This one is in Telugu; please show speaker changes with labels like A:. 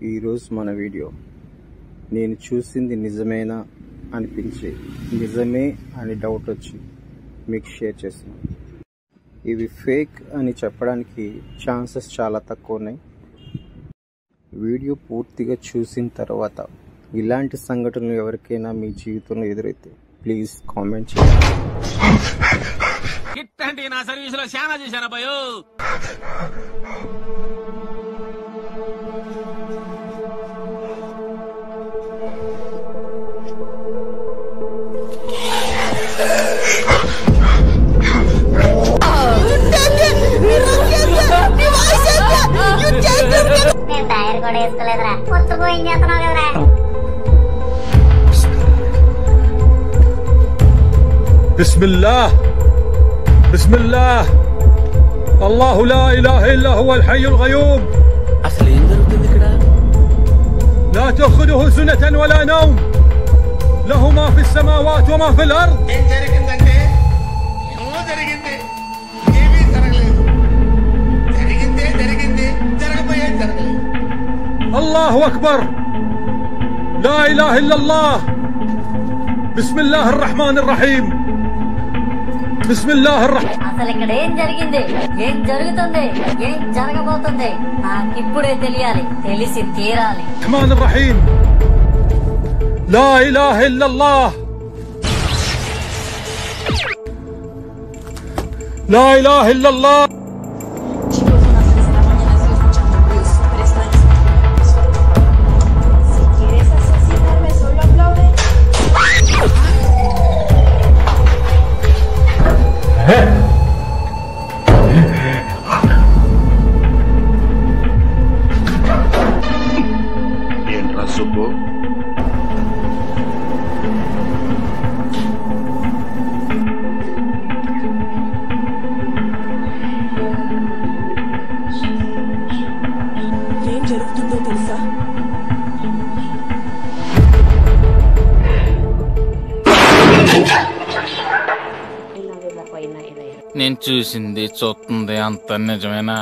A: ఈరోజు మన వీడియో నేను చూసింది నిజమేనా అనిపించి నిజమే అని డౌట్ వచ్చి మీకు షేర్ చేస్తున్నాను. ఇవి ఫేక్ అని చెప్పడానికి ఛాన్సెస్ చాలా తక్కువ ఉన్నాయి. వీడియో పూర్తిగా చూసిన తర్వాత ఇలాంటి సంఘటనలు ఎవరికైనా మీ జీవితంలో ఎదురైతే ప్లీజ్ కామెంట్ చేయండి.
B: కిట్టండి నా సర్వీసులో చాలా చేశాను భయో.
C: بسم الله بسم الله الله لا إله إلا هو الحي القيوم لا تأخذه سنة ولا نوم له ما في السماوات وما في الأرض. الله أكبر لا إله إلا الله. بسم الله الرحمن الرحيم بسم الله الرحمن.
D: అసలు ఇక్కడ ఏం జరిగింది, ఏం జరుగుతుంది, ఏం జరగబోతుంది నాకు ఇప్పుడే తెలియాలి, తెలిసి తీరాలి.
C: الرحمن الرحيم لا إله إلا الله لا إله إلا الله.
E: ఏంట్రా సుబ్బు,
F: ఏం జరుగుతుందో తెలుసా?
B: నేను చూసింది చూస్తుంది అంత నిజమేనా?